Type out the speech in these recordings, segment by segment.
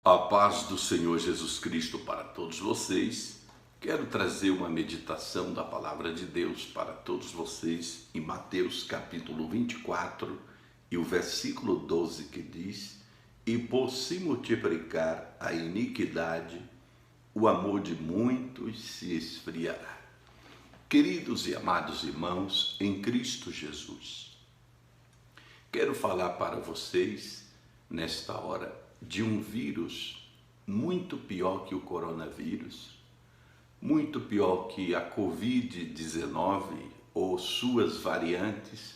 A paz do Senhor Jesus Cristo para todos vocês. Quero trazer uma meditação da palavra de Deus para todos vocês em Mateus capítulo 24 e o versículo 12 que diz: "E por se multiplicar a iniquidade, o amor de muitos se esfriará." Queridos e amados irmãos em Cristo Jesus, quero falar para vocês nesta hora de um vírus muito pior que o coronavírus, muito pior que a Covid-19 ou suas variantes,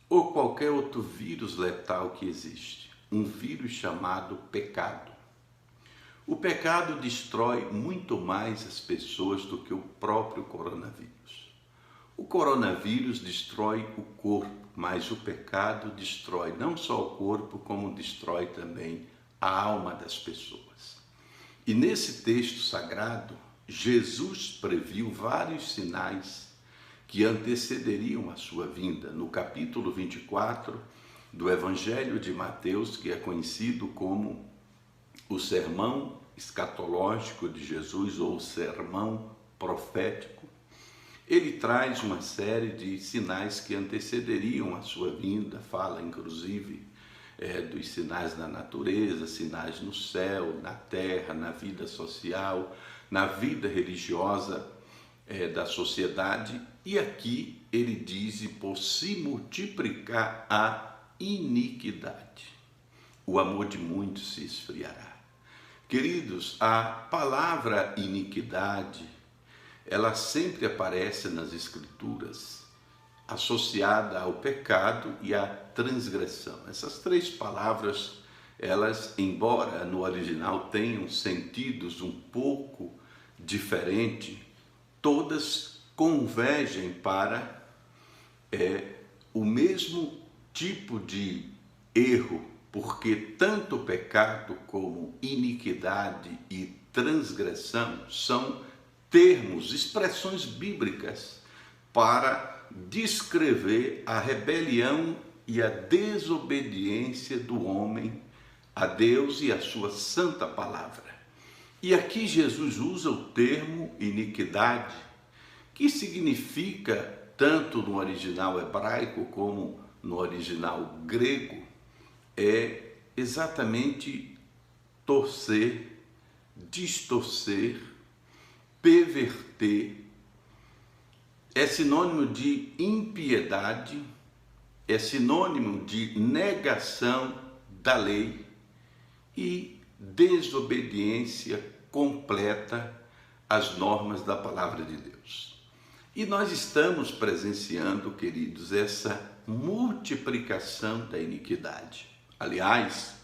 ou qualquer outro vírus letal que existe. Um vírus chamado pecado. O pecado destrói muito mais as pessoas do que o próprio coronavírus. O coronavírus destrói o corpo, mas o pecado destrói não só o corpo, como destrói também a alma das pessoas. E nesse texto sagrado, Jesus previu vários sinais que antecederiam a sua vinda. No capítulo 24 do Evangelho de Mateus, que é conhecido como o sermão escatológico de Jesus ou o sermão profético, ele traz uma série de sinais que antecederiam a sua vinda. Fala inclusive dos sinais da natureza, sinais no céu, na terra, na vida social, na vida religiosa da sociedade. E aqui ele diz: "E por se multiplicar a iniquidade, o amor de muitos se esfriará." Queridos, a palavra iniquidade, ela sempre aparece nas Escrituras associada ao pecado e à transgressão. Essas três palavras, elas, embora no original tenham sentidos um pouco diferentes, todas convergem para o mesmo tipo de erro, porque tanto pecado como iniquidade e transgressão são termos, expressões bíblicas para descrever a rebelião e a desobediência do homem a Deus e a sua santa palavra. E aqui Jesus usa o termo iniquidade, que significa, tanto no original hebraico como no original grego, é exatamente torcer, distorcer, perverter. É sinônimo de impiedade, é sinônimo de negação da lei e desobediência completa às normas da palavra de Deus. E nós estamos presenciando, queridos, essa multiplicação da iniquidade. Aliás,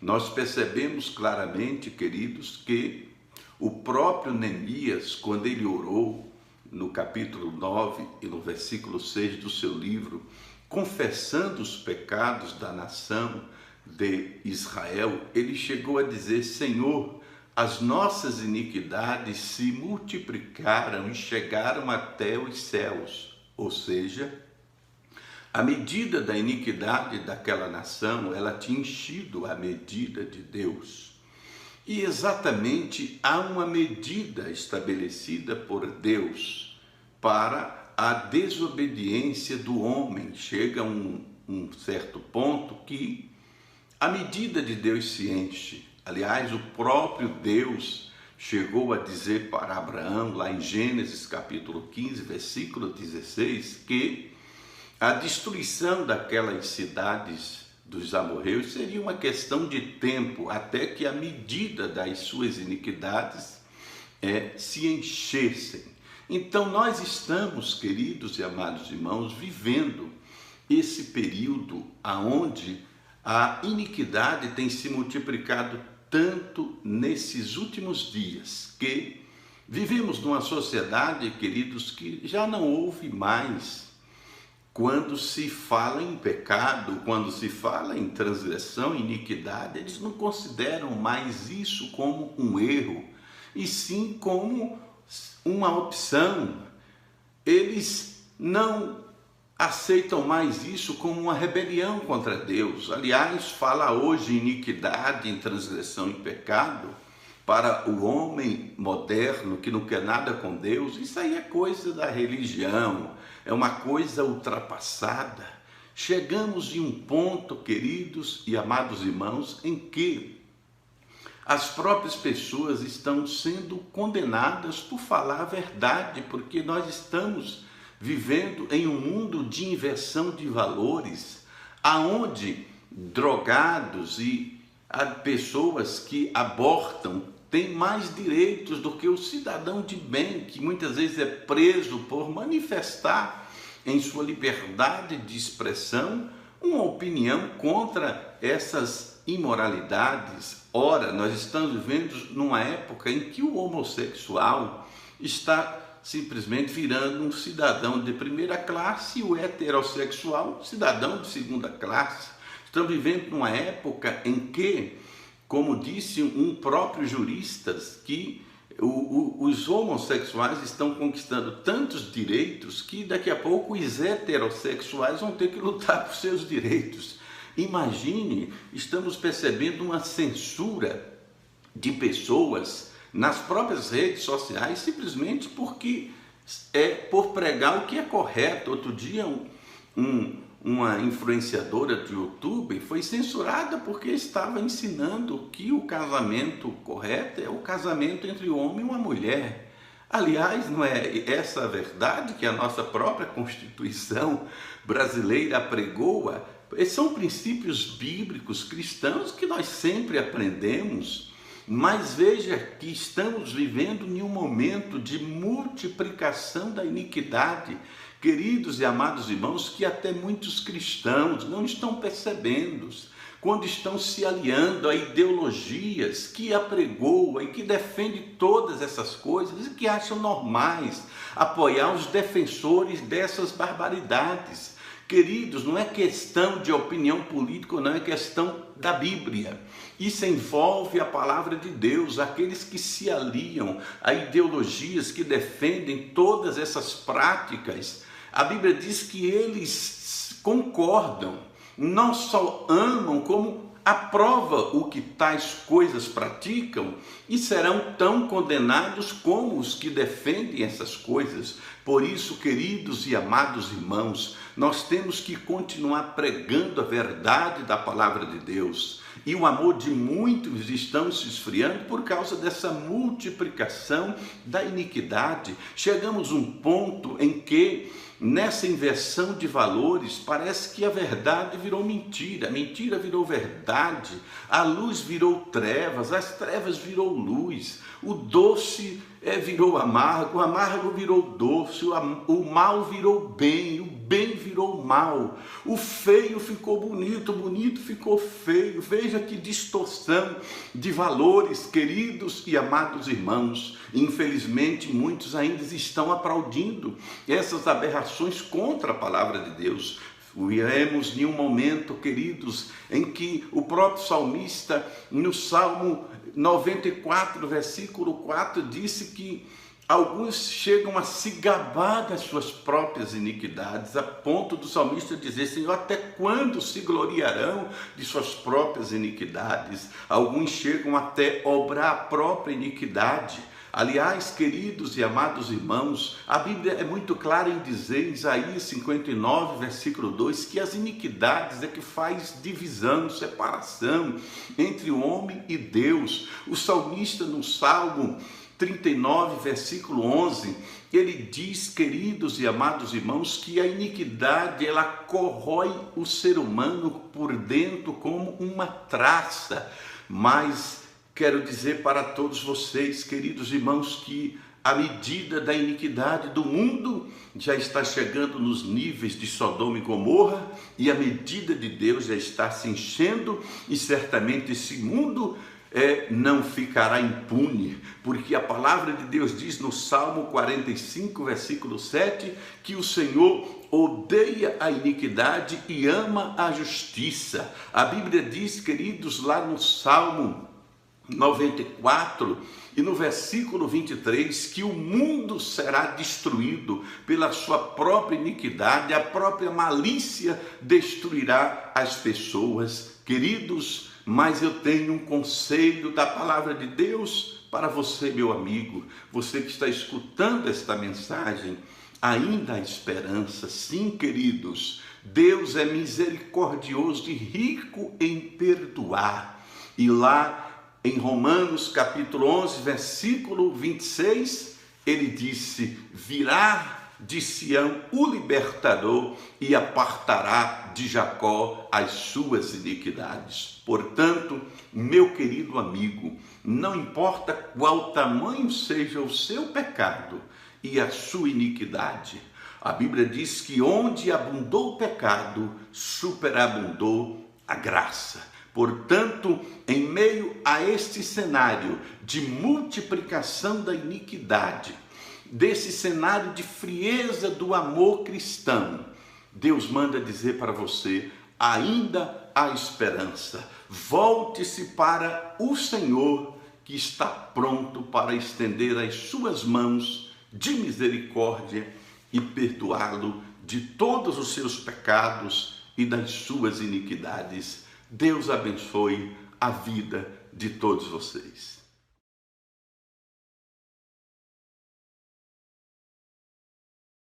nós percebemos claramente, queridos, que o próprio Neemias, quando ele orou no capítulo 9 e no versículo 6 do seu livro, confessando os pecados da nação de Israel, ele chegou a dizer: "Senhor, as nossas iniquidades se multiplicaram e chegaram até os céus." Ou seja, a medida da iniquidade daquela nação, ela tinha enchido a medida de Deus. E exatamente há uma medida estabelecida por Deus para a desobediência do homem. Chega a um certo ponto que a medida de Deus se enche. Aliás, o próprio Deus chegou a dizer para Abraão, lá em Gênesis capítulo 15, versículo 16, que a destruição daquelas cidades dos amorreus seria uma questão de tempo, até que a medida das suas iniquidades se enchessem. Então nós estamos, queridos e amados irmãos, vivendo esse período aonde a iniquidade tem se multiplicado tanto nesses últimos dias, que vivemos numa sociedade, queridos, que já não houve mais, quando se fala em pecado, quando se fala em transgressão, iniquidade, eles não consideram mais isso como um erro, e sim como uma opção. Eles não aceitam mais isso como uma rebelião contra Deus. Aliás, fala hoje em iniquidade, em transgressão e pecado para o homem moderno que não quer nada com Deus. Isso aí é coisa da religião, é uma coisa ultrapassada. Chegamos em um ponto, queridos e amados irmãos, em que as próprias pessoas estão sendo condenadas por falar a verdade, porque nós estamos vivendo em um mundo de inversão de valores, aonde drogados e pessoas que abortam têm mais direitos do que o cidadão de bem, que muitas vezes é preso por manifestar em sua liberdade de expressão uma opinião contra essas imoralidades. Ora, nós estamos vivendo numa época em que o homossexual está simplesmente virando um cidadão de primeira classe e o heterossexual cidadão de segunda classe. Estamos vivendo numa época em que, como disse um próprio jurista, que os homossexuais estão conquistando tantos direitos que daqui a pouco os heterossexuais vão ter que lutar por seus direitos. Imagine, estamos percebendo uma censura de pessoas nas próprias redes sociais, simplesmente porque por pregar o que é correto. Outro dia uma influenciadora de YouTube foi censurada porque estava ensinando que o casamento correto é o casamento entre um homem e uma mulher. Aliás, não é essa a verdade que a nossa própria Constituição brasileira apregoa? São princípios bíblicos cristãos que nós sempre aprendemos. Mas veja que estamos vivendo em um momento de multiplicação da iniquidade, queridos e amados irmãos, que até muitos cristãos não estão percebendo, quando estão se aliando a ideologias que apregoam e que defendem todas essas coisas e que acham normais apoiar os defensores dessas barbaridades. Queridos, não é questão de opinião política, não é questão da Bíblia. Isso envolve a palavra de Deus. Aqueles que se aliam a ideologias que defendem todas essas práticas, a Bíblia diz que eles concordam, não só amam, como aprova o que tais coisas praticam e serão tão condenados como os que defendem essas coisas. Por isso, queridos e amados irmãos, nós temos que continuar pregando a verdade da palavra de Deus. E o amor de muitos estão se esfriando por causa dessa multiplicação da iniquidade. Chegamos a um ponto em que, nessa inversão de valores, parece que a verdade virou mentira, a mentira virou verdade, a luz virou trevas, as trevas virou luz, o doce virou amargo, o amargo virou doce, o mal virou bem, o bem virou mal, o feio ficou bonito, o bonito ficou feio. Veja que distorção de valores, queridos e amados irmãos. Infelizmente, muitos ainda estão aplaudindo essas aberrações contra a palavra de Deus. Vivemos em um momento, queridos, em que o próprio salmista, no Salmo 94, versículo 4, disse que alguns chegam a se gabar das suas próprias iniquidades, a ponto do salmista dizer: Senhor, até quando se gloriarão de suas próprias iniquidades? Alguns chegam até obrar a própria iniquidade. Aliás, queridos e amados irmãos, a Bíblia é muito clara em dizer, em Isaías 59, versículo 2, que as iniquidades é que faz divisão, separação entre o homem e Deus. O salmista, no Salmo 39, versículo 11, ele diz, queridos e amados irmãos, que a iniquidade, ela corrói o ser humano por dentro como uma traça. Mas quero dizer para todos vocês, queridos irmãos, que a medida da iniquidade do mundo já está chegando nos níveis de Sodoma e Gomorra, e a medida de Deus já está se enchendo, e certamente esse mundo não ficará impune, porque a palavra de Deus diz no Salmo 45, versículo 7, que o Senhor odeia a iniquidade e ama a justiça. A Bíblia diz, queridos, lá no Salmo 94 e no versículo 23, que o mundo será destruído pela sua própria iniquidade, a própria malícia destruirá as pessoas. Queridos, mas eu tenho um conselho da palavra de Deus para você, meu amigo, você que está escutando esta mensagem. Ainda há esperança, sim, queridos. Deus é misericordioso e rico em perdoar. E lá em Romanos capítulo 11, versículo 26, ele disse: virá de Sião o libertador e apartará de Jacó as suas iniquidades. Portanto, meu querido amigo, não importa qual tamanho seja o seu pecado e a sua iniquidade, a Bíblia diz que onde abundou o pecado, superabundou a graça. Portanto, em meio a este cenário de multiplicação da iniquidade, desse cenário de frieza do amor cristão, Deus manda dizer para você: ainda há esperança. Volte-se para o Senhor, que está pronto para estender as suas mãos de misericórdia e perdoá-lo de todos os seus pecados e das suas iniquidades. Deus abençoe a vida de todos vocês.